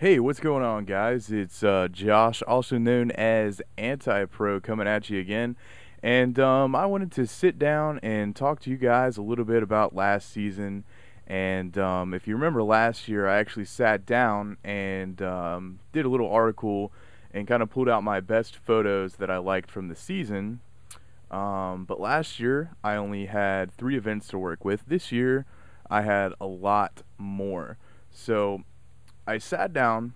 Hey, what's going on, guys? It's Josh, also known as Anti-Pro, coming at you again. And I wanted to sit down and talk to you guys a little bit about last season. And if you remember last year, I actually sat down and did a little article and kind of pulled out my best photos that I liked from the season. But last year, I only had 3 events to work with. This year, I had a lot more. So I sat down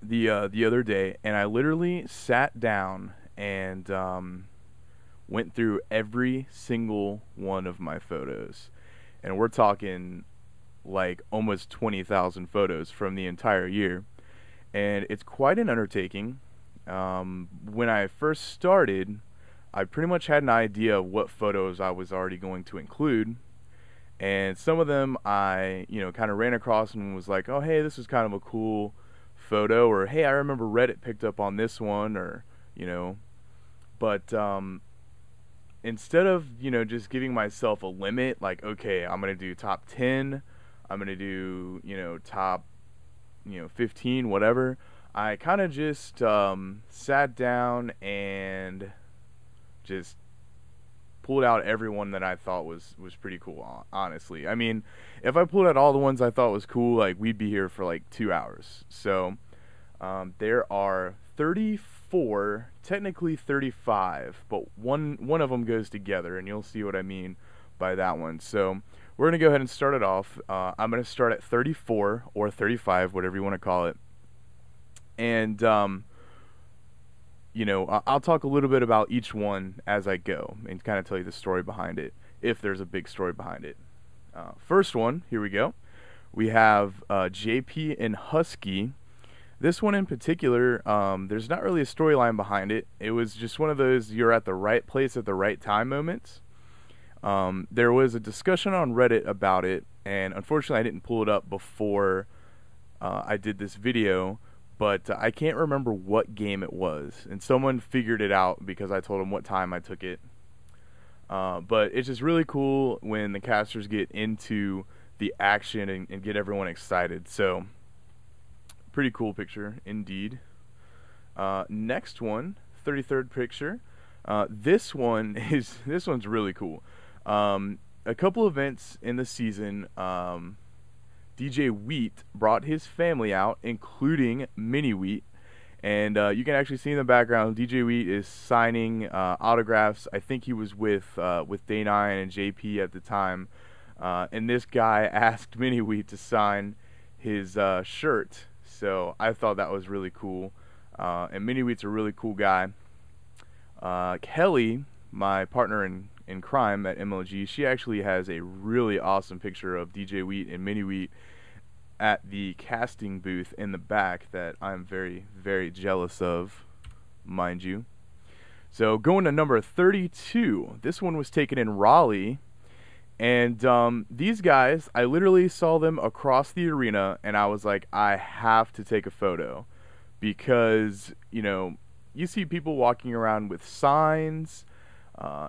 the other day, and I literally sat down and went through every single one of my photos, and we're talking like almost 20,000 photos from the entire year, and it's quite an undertaking. When I first started, I pretty much had an idea of what photos I was already going to include. And some of them I, kind of ran across and was like, oh, hey, this is kind of a cool photo, or hey, I remember Reddit picked up on this one, or, but instead of, just giving myself a limit, like, okay, I'm going to do top 10, I'm going to do, top, 15, whatever, I kind of just sat down and just pulled out everyone that I thought was pretty cool, honestly. I mean, if I pulled out all the ones I thought was cool, like, we'd be here for like 2 hours. So there are 34, technically 35, but one of them goes together, and you'll see what I mean by that one. So we're gonna go ahead and start it off. I'm gonna start at 34 or 35, whatever you want to call it, and I'll talk a little bit about each one as I go and kind of tell you the story behind it, if there's a big story behind it. First one, here we go. We have JP and Husky. This one in particular, there's not really a storyline behind it. It was just one of those you're at the right place at the right time moments. There was a discussion on Reddit about it, and unfortunately I didn't pull it up before I did this video, but I can't remember what game it was, and someone figured it out because I told them what time I took it. But it's just really cool when the casters get into the action and get everyone excited. So, pretty cool picture indeed. Next one, 33rd picture. This one's really cool. A couple events in the season. DJ Wheat brought his family out, including Mini Wheat, and you can actually see in the background DJ Wheat is signing autographs. I think he was with Day9 and JP at the time, and this guy asked Mini Wheat to sign his shirt, so I thought that was really cool. And Mini Wheat's a really cool guy. Kelly, my partner in crime at MLG, she actually has a really awesome picture of DJ Wheat and Mini Wheat at the casting booth in the back that I'm very, very jealous of, mind you. So going to number 32, this one was taken in Raleigh, and these guys, I literally saw them across the arena, and I was like, I have to take a photo, because, you see people walking around with signs,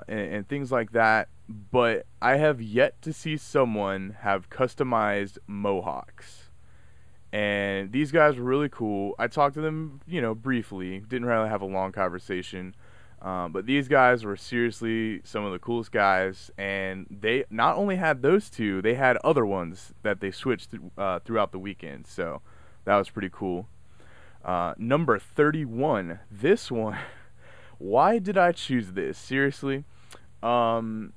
and things like that, but I have yet to see someone have customized mohawks, and these guys were really cool. I talked to them, briefly, didn't really have a long conversation, but these guys were seriously some of the coolest guys, and they not only had those two, they had other ones that they switched throughout the weekend, so that was pretty cool. Number 31, this one. Why did I choose this? Seriously, I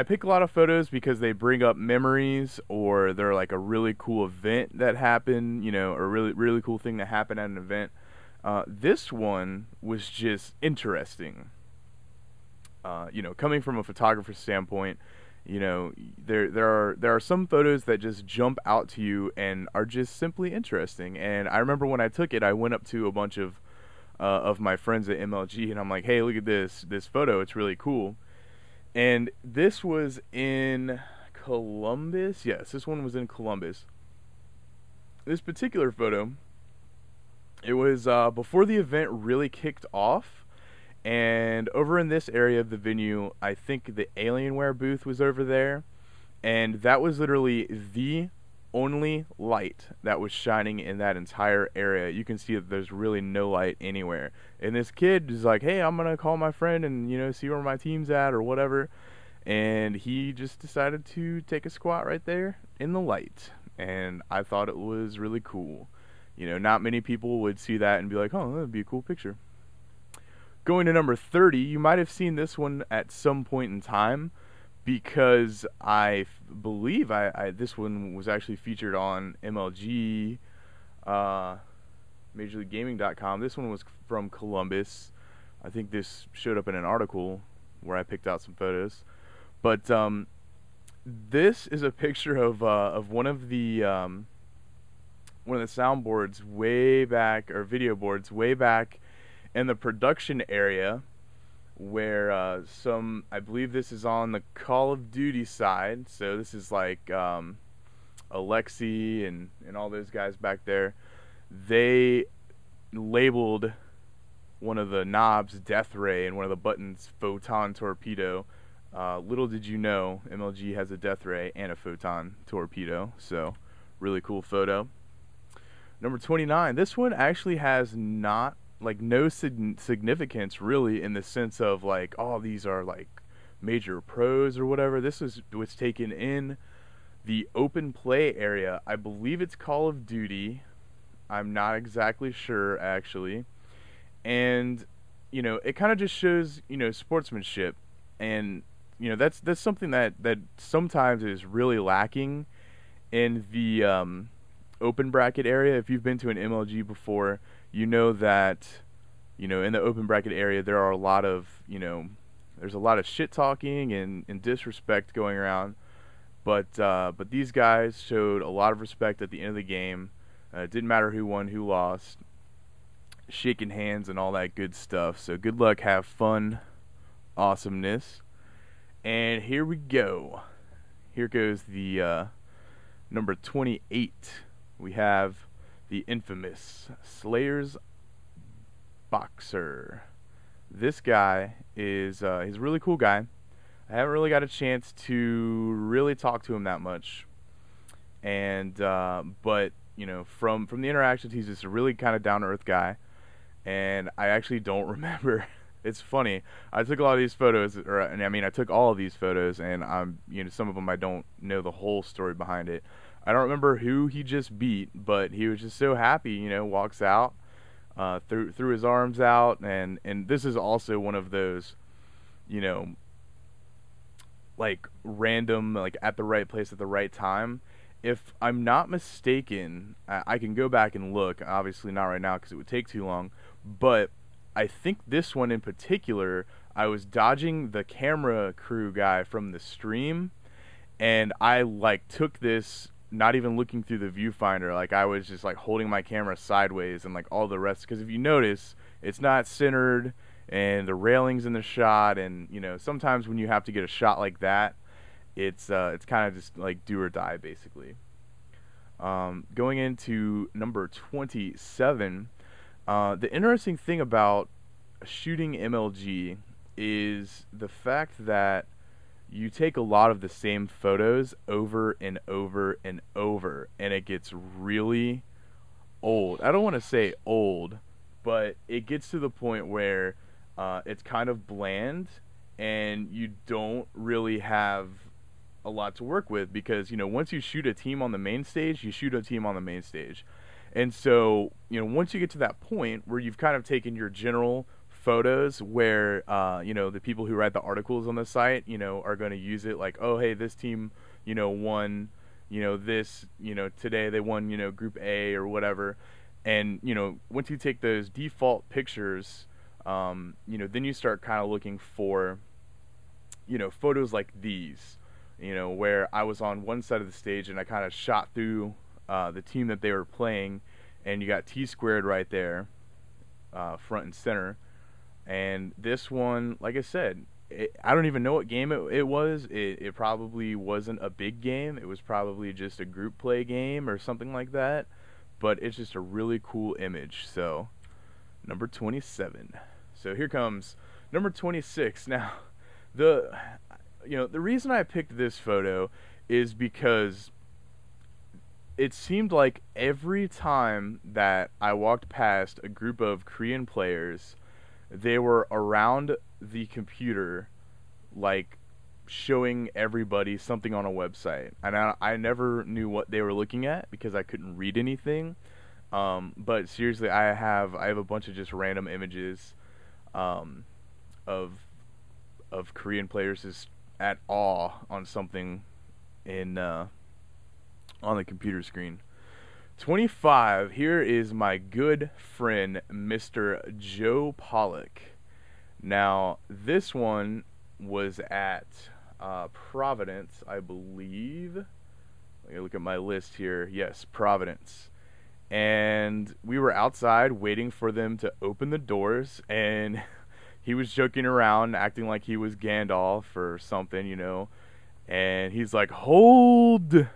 pick a lot of photos because they bring up memories, or they're like a really cool event that happened, a really, really cool thing that happened at an event. This one was just interesting. Coming from a photographer's standpoint, there are some photos that just jump out to you and are just simply interesting. And I remember when I took it, I went up to a bunch of my friends at MLG, and I'm like, hey, look at this photo, it's really cool. And this was in Columbus. Yes, this one was in Columbus. This particular photo, it was before the event really kicked off, and over in this area of the venue, I think the Alienware booth was over there, and that was literally the only light that was shining in that entire area. You can see that there's really no light anywhere. And this kid is like, hey, I'm gonna call my friend and, you know, see where my team's at or whatever. And he just decided to take a squat right there in the light. And I thought it was really cool. You know, not many people would see that and be like, oh, that'd be a cool picture. Going to number 30, you might have seen this one at some point in time, because I believe this one was actually featured on MLG, MajorLeagueGaming.com. This one was from Columbus. I think this showed up in an article where I picked out some photos. But this is a picture of one of the soundboards way back, or video boards way back in the production area, where I believe this is on the Call of Duty side. So this is like Alexi and all those guys back there. They labeled one of the knobs Death Ray and one of the buttons Photon Torpedo. Little did you know, MLG has a Death Ray and a Photon Torpedo. So really cool photo. Number 29. This one actually has no significance really, in the sense of like, oh, these are like major pros or whatever. This was taken in the open play area. I believe it's Call of Duty. I'm not exactly sure actually. And you know, it kind of just shows, you know, sportsmanship. And you know, that's something that sometimes is really lacking in the open bracket area. If you've been to an MLG before, you know that, you know, in the open bracket area there are a lot of, you know, there's a lot of shit talking and disrespect going around. But these guys showed a lot of respect at the end of the game. It didn't matter who won, who lost, shaking hands and all that good stuff. So good luck, have fun, awesomeness. And here we go. Here goes the number 28. We have the infamous Slayer's Boxer. This guy is he's a really cool guy. I haven't really got a chance to really talk to him that much, and but you know, from the interactions, he's just a really kind of down-to-earth guy. And I actually don't remember. It's funny. I took a lot of these photos, I took all of these photos, and you know, some of them I don't know the whole story behind it. I don't remember who he just beat, but he was just so happy, you know, walks out, threw his arms out, and this is also one of those, you know, like random, like at the right place at the right time. If I'm not mistaken, I can go back and look, obviously not right now because it would take too long, but I think this one in particular, I was dodging the camera crew guy from the stream, and I like took this not even looking through the viewfinder. Like I was just like holding my camera sideways, and like all the rest, because if you notice, it's not centered and the railing's in the shot, and you know, sometimes when you have to get a shot like that, it's kind of just like do or die basically. Going into number 27, the interesting thing about shooting MLG is the fact that you take a lot of the same photos over and over and over, and it gets really old. I don't want to say old, but it gets to the point where it's kind of bland, and you don't really have a lot to work with, because you know, once you shoot a team on the main stage, you shoot a team on the main stage. And so, you know, once you get to that point where you've kind of taken your general photos, where you know, the people who write the articles on the site, you know, are going to use it like, oh hey, this team, you know, won, you know, this, you know, today they won, you know, group A or whatever. And you know, once you take those default pictures, you know, then you start kind of looking for, you know, photos like these, you know, where I was on one side of the stage and I kind of shot through the team that they were playing, and you got T squared right there, front and center. And this one, like I said, I don't even know what game it was. It probably wasn't a big game. It was probably just a group play game or something like that. But it's just a really cool image. So, number 27. So here comes number 26. Now, you know, the reason I picked this photo is because it seemed like every time that I walked past a group of Korean players, they were around the computer, like showing everybody something on a website, and I never knew what they were looking at because I couldn't read anything. But seriously, I have a bunch of just random images, um, of Korean players just at awe on something in on the computer screen. 25. Here is my good friend Mr. Joe Pollock. Now this one was at Providence, I believe. Let me look at my list here. Yes, Providence. And we were outside waiting for them to open the doors, and he was joking around, acting like he was Gandalf or something, you know. And he's like, "Hold!"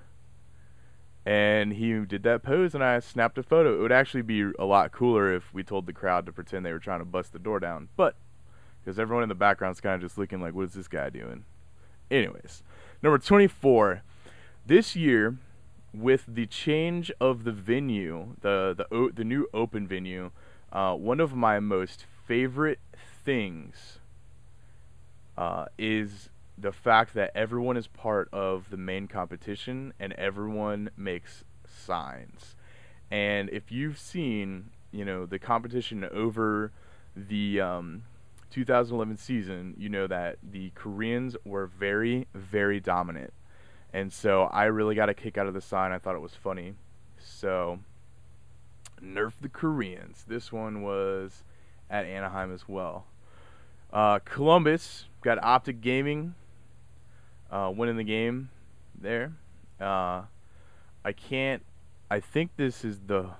And he did that pose, and I snapped a photo. It would actually be a lot cooler if we told the crowd to pretend they were trying to bust the door down. But, because everyone in the background's kind of just looking like, what is this guy doing? Anyways, number 24. This year, with the change of the venue, the new open venue, one of my most favorite things is the fact that everyone is part of the main competition and everyone makes signs. And if you've seen, you know, the competition over the 2011 season, you know that the Koreans were very, very dominant. And so I really got a kick out of the sign. I thought it was funny. So, nerf the Koreans. This one was at Anaheim as well. Columbus got Optic Gaming winning the game there. I think this is the.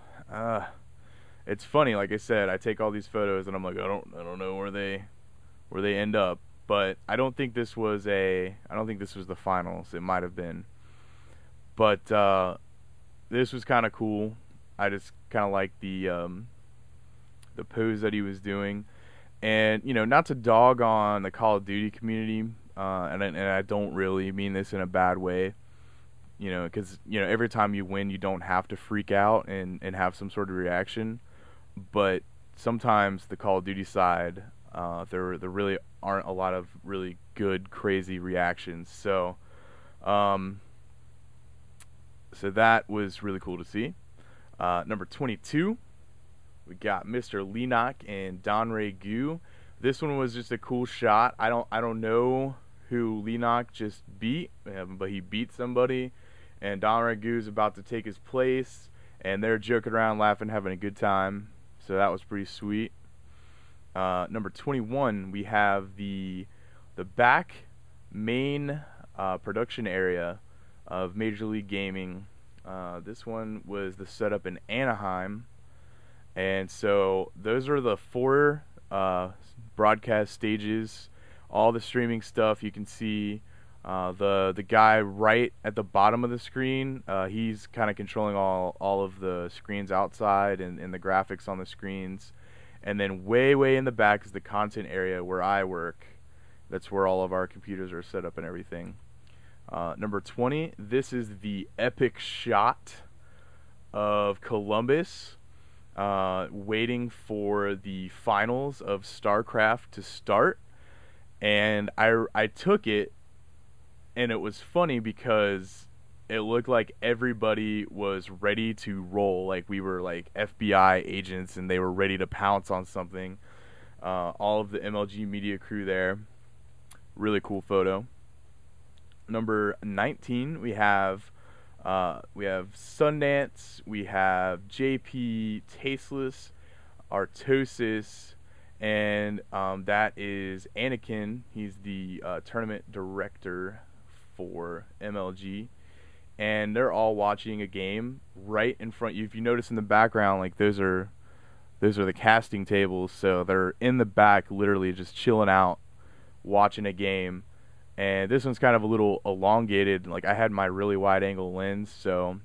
It's funny, like I said, I take all these photos and I'm like, I don't know where they end up. But I don't think this was the finals. It might have been. But this was kind of cool. I just kind of liked the pose that he was doing. And, you know, not to dog on the Call of Duty community, and I don't really mean this in a bad way, you know, because, you know, every time you win, you don't have to freak out and have some sort of reaction. But sometimes the Call of Duty side, there really aren't a lot of really good, crazy reactions. So that was really cool to see. Number 22, we got Mr. Leenock and Donray Gu. This one was just a cool shot. I don't know who Leenock just beat, but he beat somebody, and Donray Gu is about to take his place, and they're joking around, laughing, having a good time. So that was pretty sweet. Number 21, we have the back main production area of Major League Gaming. This one was the setup in Anaheim, and so those are the 4 broadcast stages, all the streaming stuff. You can see the guy right at the bottom of the screen. He's kind of controlling all of the screens outside and the graphics on the screens. And then way in the back is the content area where I work. That's where all of our computers are set up and everything. Number 20, this is the epic shot of Columbus waiting for the finals of StarCraft to start. And I took it, and it was funny because it looked like everybody was ready to roll, like we were like FBI agents and they were ready to pounce on something. All of the MLG media crew there. Really cool photo. Number 19, we have Sundance, we have JP, Tasteless, Artosis, and that is Anakin. He's the tournament director for MLG. And they're all watching a game right in front of you. If you notice in the background, like those are the casting tables, so they're in the back literally just chilling out watching a game. And this one's kind of a little elongated. Like I had my really wide angle lens, so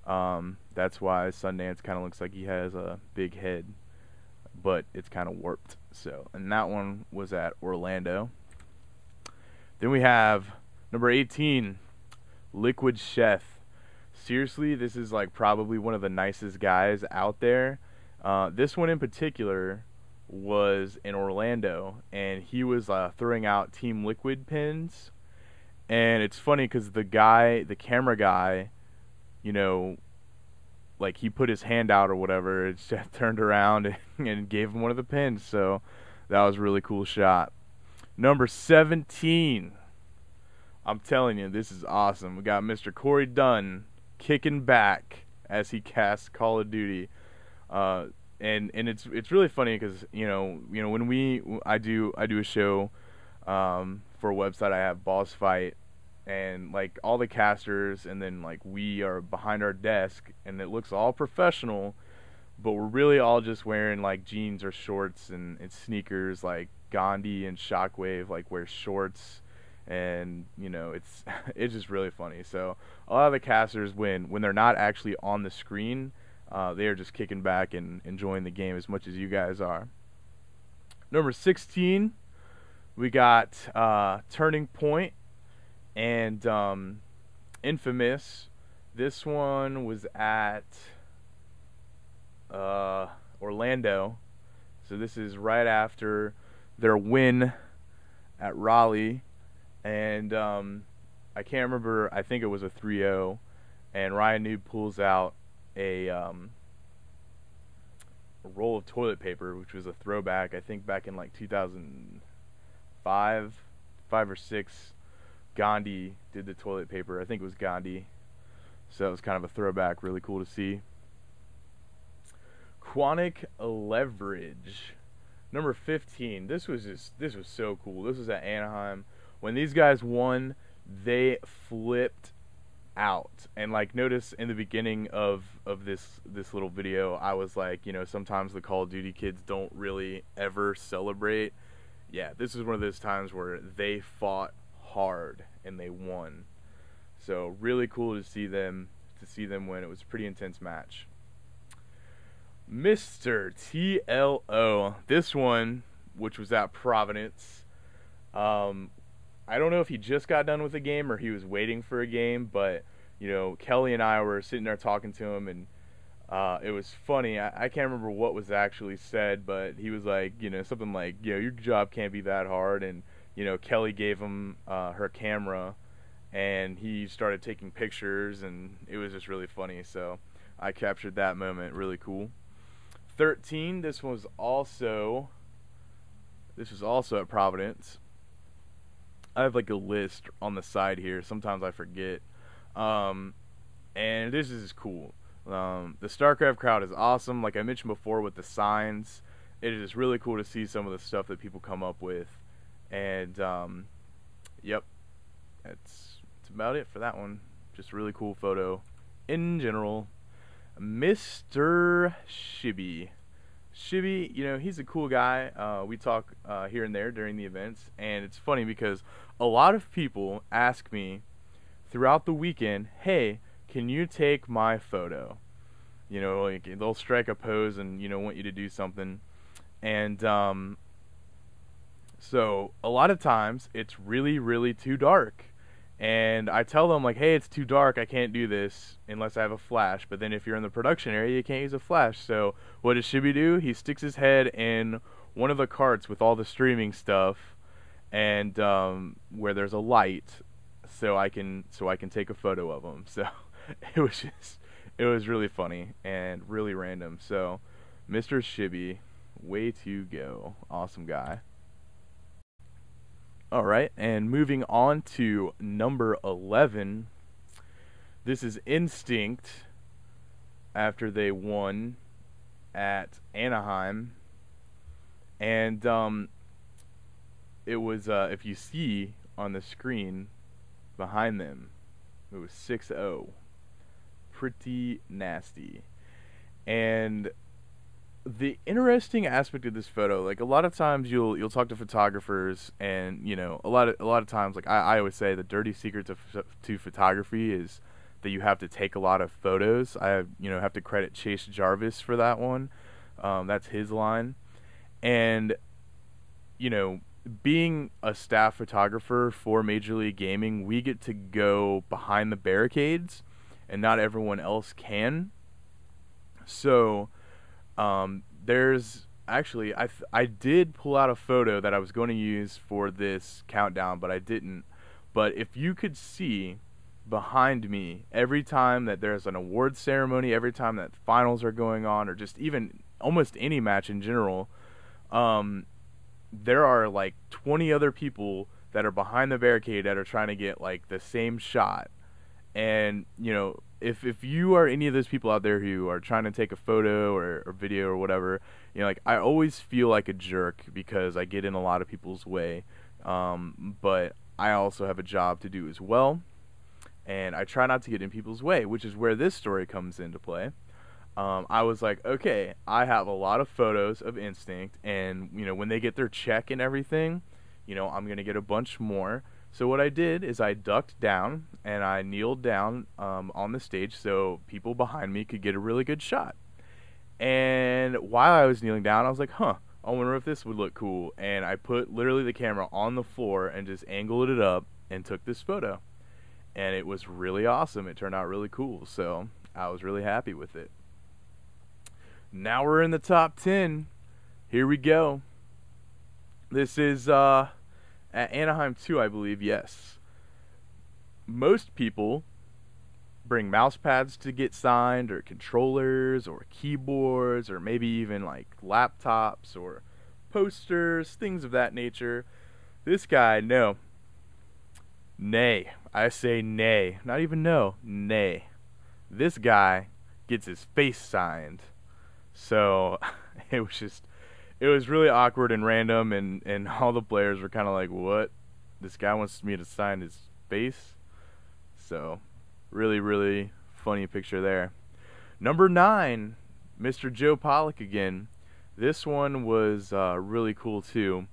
that's why Sundance kind of looks like he has a big head, but it's kind of warped. So, and that one was at Orlando. Then we have number 18, Liquid Chef. seriously, this is like probably one of the nicest guys out there. This one in particular was in Orlando, and he was throwing out Team Liquid pins. And it's funny because the camera guy, you know, like he put his hand out or whatever, it just turned around and gave him one of the pins. So that was a really cool shot. Number 17. I'm telling you, this is awesome. We got Mr. Corey Dunn kicking back as he casts Call of Duty. And it's really funny because when I do a show for a website. I have Boss Fight, and like all the casters, and then like we are behind our desk, and it looks all professional, but we're really all just wearing like jeans or shorts and sneakers. Like Gandhi and Shockwave like wear shorts, and it's it's just really funny. So a lot of the casters, when they're not actually on the screen, they are just kicking back and enjoying the game as much as you guys are. Number 16, we got Turning Point and Infamous. This one was at Orlando, so this is right after their win at Raleigh, and I can't remember, I think it was a 3-0, and Ryan Noob pulls out a roll of toilet paper, which was a throwback, I think back in like 2005 or 6. Gandhi did the toilet paper. I think it was Gandhi. So it was kind of a throwback, really cool to see. Quantic Leverage, number 15. This was so cool. This was at Anaheim. When these guys won, they flipped out. And like, notice in the beginning of this little video, I was like, sometimes the Call of Duty kids don't really ever celebrate. Yeah, this is one of those times where they fought hard and they won. So really cool to see them win. It was a pretty intense match. Mr. TLO, this one, which was at Providence. I don't know if he just got done with a game or he was waiting for a game, but Kelly and I were sitting there talking to him, and it was funny. I can't remember what was actually said, but he was like, something like, your job can't be that hard, and Kelly gave him her camera, and he started taking pictures, and it was just really funny. So I captured that moment. Really cool. 13. This was also at Providence. I have like a list on the side here. Sometimes I forget. And this is cool. The StarCraft crowd is awesome. Like I mentioned before with the signs, it is really cool to see some of the stuff that people come up with. And yep, that's about it for that one. Just a really cool photo in general. Mr. Shibby, he's a cool guy. We talk here and there during the events, and it's funny because a lot of people ask me throughout the weekend, hey, can you take my photo? Like they'll strike a pose and want you to do something, and so a lot of times it's really, really too dark, and I tell them like, hey, it's too dark, I can't do this unless I have a flash. But then if you're in the production area, you can't use a flash. So what does Shibby do? He sticks his head in one of the carts with all the streaming stuff, and where there's a light, so I can take a photo of him. So it was really funny and really random. So Mr. Shibby, way to go, awesome guy. Alright, and moving on to number 11. This is Instinct after they won at Anaheim. And it was, if you see on the screen behind them, it was 6-0. Pretty nasty. And the interesting aspect of this photo, like a lot of times you'll talk to photographers, and a lot of times, like I always say, the dirty secret to photography is that you have to take a lot of photos. I have to credit Chase Jarvis for that one. That's his line. And being a staff photographer for Major League Gaming, we get to go behind the barricades, and not everyone else can. So there's actually I did pull out a photo that I was going to use for this countdown, but I didn't. But if you could see behind me, every time that there's an award ceremony, every time that finals are going on, or just even almost any match in general, there are like 20 other people that are behind the barricade that are trying to get like the same shot. And if you are any of those people out there who are trying to take a photo or video or whatever, like, I always feel like a jerk because I get in a lot of people's way, but I also have a job to do as well, and I try not to get in people's way, which is where this story comes into play. I was like, okay, I have a lot of photos of Instinct, and when they get their check and everything, I'm gonna get a bunch more. So what I did is I ducked down and I kneeled down on the stage so people behind me could get a really good shot. And while I was kneeling down, I was like, I wonder if this would look cool. And I put literally the camera on the floor and just angled it up and took this photo. And it was really awesome. It turned out really cool. So I was really happy with it. Now we're in the top 10. Here we go. This is at Anaheim 2, I believe, yes. Most people bring mouse pads to get signed, or controllers, or keyboards, or maybe even like laptops or posters, things of that nature. This guy, no. Nay. I say nay. Not even no. Nay. This guy gets his face signed. So it was really awkward and random, and all the players were kind of like, what? This guy wants me to sign his face? So, really, really funny picture there. Number 9, Mr. Joe Pollock again. This one was really cool too.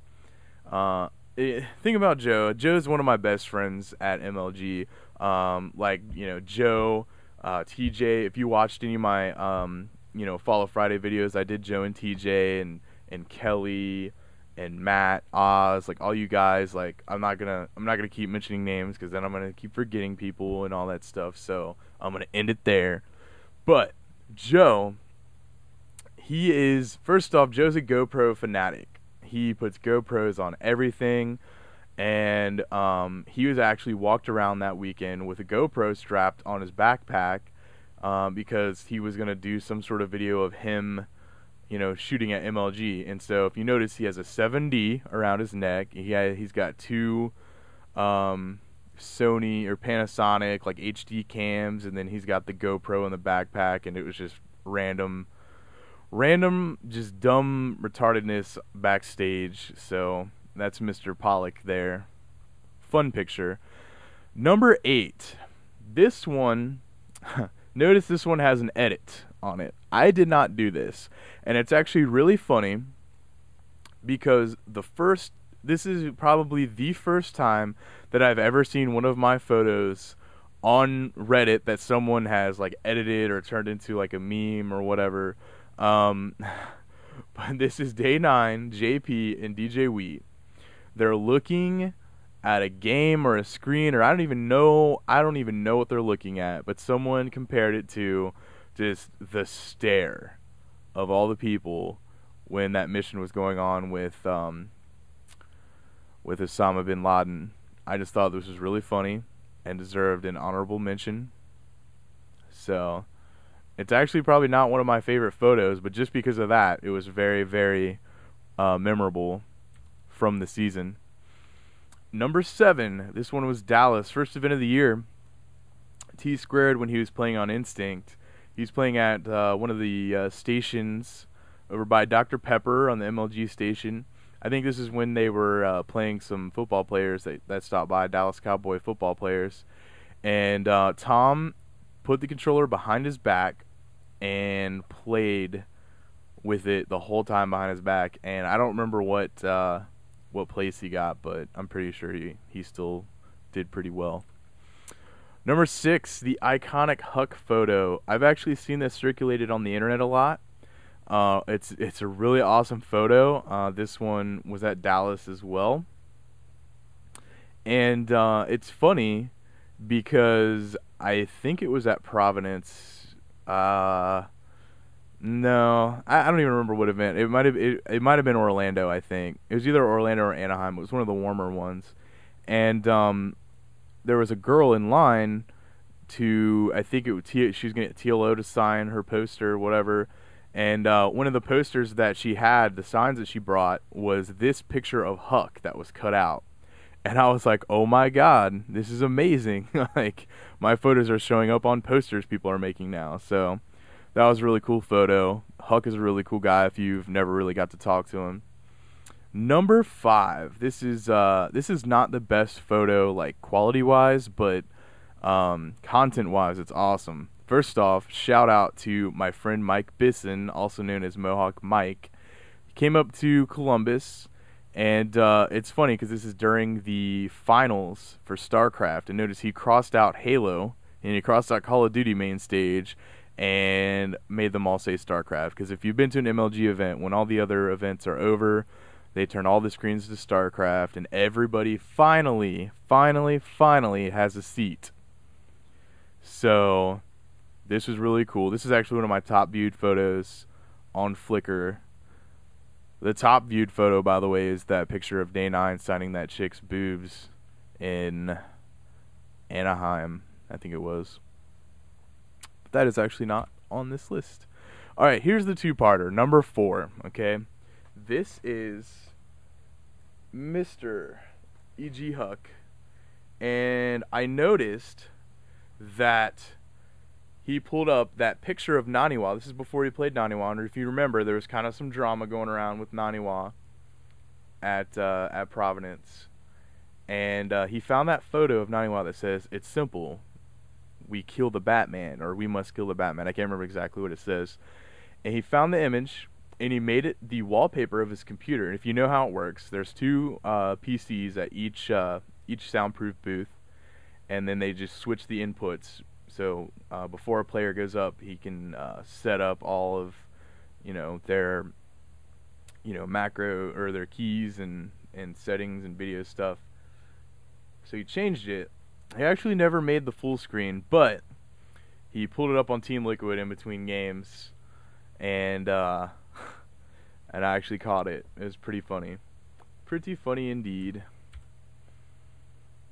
Think about Joe. Joe's one of my best friends at MLG. Joe, TJ, if you watched any of my, Follow Friday videos, I did Joe and TJ, and Kelly and Matt, Oz, like all you guys. Like, I'm not gonna keep mentioning names because then I'm gonna keep forgetting people and all that stuff. So I'm gonna end it there. But Joe, first off, Joe's a GoPro fanatic. He puts GoPros on everything, and he was actually walked around that weekend with a GoPro strapped on his backpack because he was gonna do some sort of video of him shooting at MLG. And so if you notice, he has a 7D around his neck. He's got 2 Sony or Panasonic like HD cams, and then he's got the GoPro in the backpack, and it was just random just dumb retardedness backstage. So that's Mr. Pollock there. Fun picture. Number 8. This one notice this one has an edit on it. I did not do this, and it's actually really funny because this is probably the first time that I've ever seen one of my photos on Reddit that someone has like edited or turned into like a meme or whatever. But this is Day 9, JP and DJ Wheat. They're looking at a game or a screen, or I don't even know what they're looking at, but someone compared it to just the stare of all the people when that mission was going on with Osama bin Laden. I just thought this was really funny and deserved an honorable mention. So it's actually probably not one of my favorite photos, but just because of that, it was very, very memorable from the season. Number 7, this one was Dallas, first event of the year. T-Squared, when he was playing on Instinct, he's playing at one of the stations over by Dr. Pepper on the MLG station. I think this is when they were playing some football players that stopped by, Dallas Cowboy football players. And Tom put the controller behind his back and played with it the whole time behind his back. And I don't remember what place he got, but I'm pretty sure he still did pretty well. Number 6, the iconic Huck photo. I've actually seen this circulated on the internet a lot. It's a really awesome photo. This one was at Dallas as well. And it's funny because I think it was at Providence. No, I don't even remember what event. It might have been Orlando. I think it was either Orlando or Anaheim. It was one of the warmer ones, and there was a girl in line to, I think she was gonna get TLO to sign her poster, whatever. And one of the posters that she had, the signs that she brought, was this picture of Huck that was cut out. And I was like, oh my god, this is amazing. Like, my photos are showing up on posters people are making now. So that was a really cool photo. Huck is a really cool guy if you've never really got to talk to him. Number 5. This is not the best photo, like, quality-wise, but content-wise, it's awesome. First off, shout out to my friend Mike Bisson, also known as Mohawk Mike. He came up to Columbus, and it's funny because this is during the finals for StarCraft, and notice he crossed out Halo, and he crossed out Call of Duty main stage, and made them all say StarCraft. Because if you've been to an MLG event, when all the other events are over, they turn all the screens to StarCraft, and everybody finally has a seat. So this was really cool. This is actually one of my top viewed photos on Flickr. The top viewed photo, by the way, is that picture of Day 9 signing that chick's boobs in Anaheim, I think it was. But that is actually not on this list. Alright, here's the two-parter. Number 4, okay? This is Mr. E.G. Huck. And I noticed that he pulled up that picture of Naniwa. This is before he played Naniwa. And if you remember, there was kind of some drama going around with Naniwa at Providence. And he found that photo of Naniwa that says, "It's simple. We kill the Batman," or "We must kill the Batman." I can't remember exactly what it says. And he found the image, and he made it the wallpaper of his computer. And if you know how it works, there's 2 PCs at each soundproof booth, and then they just switch the inputs. So before a player goes up, he can set up all of, their, macro or their keys and settings and video stuff. So he changed it. He actually never made the full screen, but he pulled it up on Team Liquid in between games, and I actually caught it. It was pretty funny. Pretty funny indeed.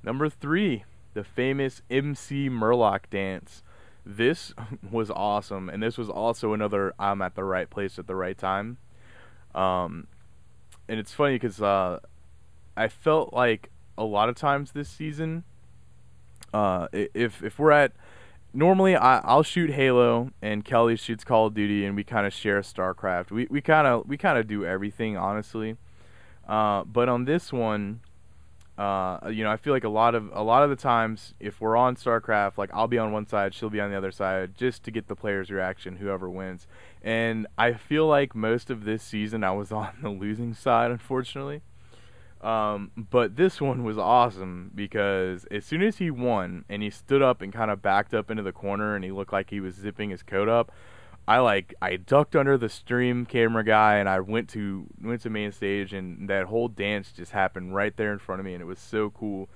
Number 3. The famous MC Murloc dance. This was awesome, and this was also another I'm at the right place at the right time. And it's funny because I felt like a lot of times this season, if we're at, normally I'll shoot Halo and Kelly shoots Call of Duty, and we kind of share StarCraft. We kind of do everything, honestly. But on this one, I feel like a lot of the times, if we're on StarCraft, like, I'll be on one side, she'll be on the other side, just to get the player's reaction, whoever wins. And I feel like most of this season I was on the losing side, unfortunately. But this one was awesome because as soon as he won and he stood up and kind of backed up into the corner and he looked like he was zipping his coat up, I ducked under the stream camera guy, and I went to main stage, and that whole dance just happened right there in front of me, and it was so cool.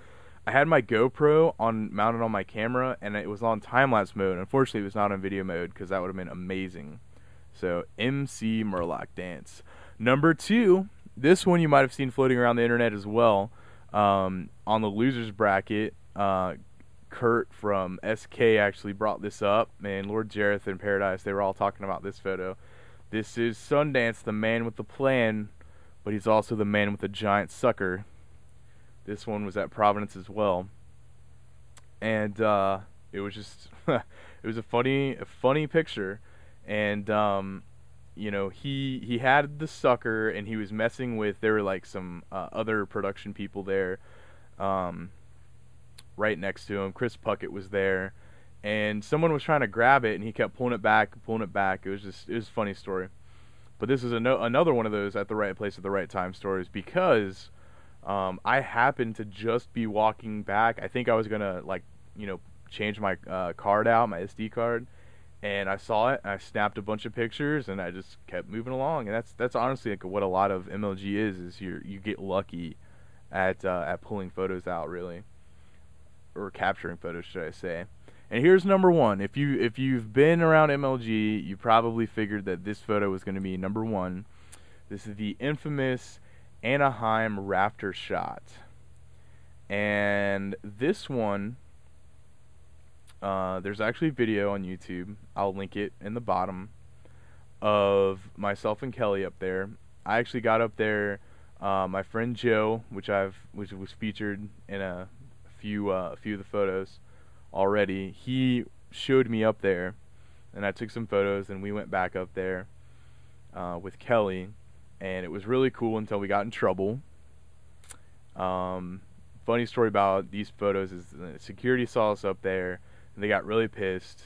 I had my GoPro mounted on my camera, and it was on time-lapse mode. Unfortunately, it was not on video mode because that would have been amazing. So, MC Murloc dance. Number 2, this one you might have seen floating around the internet as well. On the losers bracket, Kurt from SK actually brought this up, and Lord Jareth and Paradise, they were all talking about this photo. This is Sundance, the man with the plan, but he's also the man with the giant sucker. This one was at Providence as well. And it was just it was a funny picture. And he had the sucker, and he was messing with, there were like some other production people there. Right next to him. Chris Puckett was there, and someone was trying to grab it, and he kept pulling it back. It was a funny story. But this is another one of those at the right place at the right time stories, because I happened to just be walking back. I think I was gonna change my card out, my SD card, and I saw it, and I snapped a bunch of pictures, and I just kept moving along. And that's honestly like what a lot of MLG is you get lucky at pulling photos out, really. Or capturing photos, should I say. And here's number one. If you've been around MLG, you probably figured that this photo was going to be number one. This is the infamous Anaheim Raptor shot. And this one, there's actually a video on YouTube. I'll link it in the bottom, of myself and Kelly up there. I actually got up there. My friend Joe, which was featured in a few of the photos already, he showed me up there, and I took some photos, and we went back up there with Kelly, and it was really cool until we got in trouble. Funny story about these photos is the security saw us up there, and they got really pissed,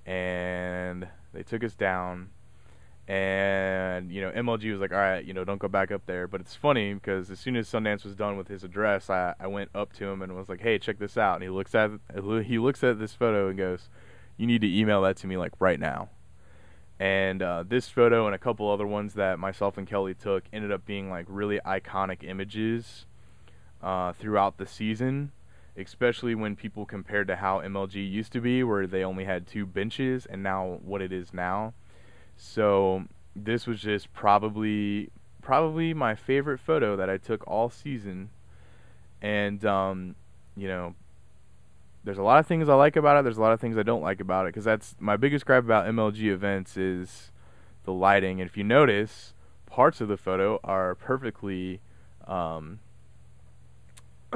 and they took us down. And, you know, MLG was like, all right, you know, don't go back up there. But it's funny because as soon as Sundance was done with his address, I went up to him and was like, hey, check this out. And he looks at this photo and goes, you need to email that to me, like, right now. And this photo and a couple other ones that myself and Kelly took ended up being, like, really iconic images throughout the season, especially when people compared to how MLG used to be, where they only had 2 benches, and now what it is now. So this was just probably my favorite photo that I took all season. And you know, there's a lot of things I like about it, there's a lot of things I don't like about it, because that's my biggest gripe about MLG events is the lighting. And if you notice, parts of the photo are perfectly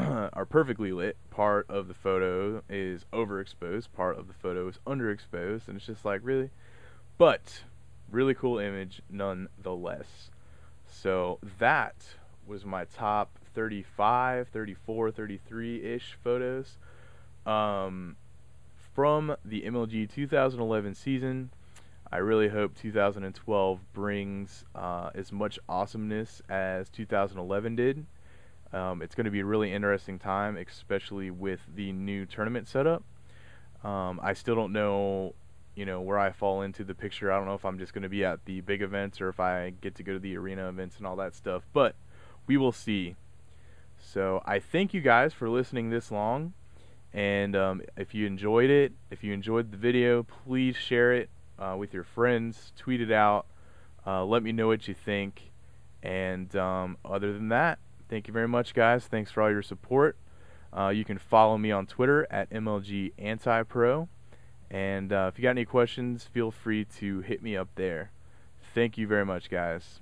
lit. Part of the photo is overexposed, part of the photo is underexposed, and it's just like, really? But really cool image nonetheless. So that was my top 35, 34, 33-ish photos from the MLG 2011 season. I really hope 2012 brings as much awesomeness as 2011 did. It's going to be a really interesting time, especially with the new tournament setup. I still don't know, you know, where I fall into the picture. I don't know if I'm just going to be at the big events or if I get to go to the arena events and all that stuff, but we will see. So I thank you guys for listening this long, and if you enjoyed it, if you enjoyed the video, please share it with your friends, tweet it out, let me know what you think, and other than that, thank you very much, guys. Thanks for all your support. You can follow me on Twitter at MLG Antipro. And if you got any questions, feel free to hit me up there. Thank you very much, guys.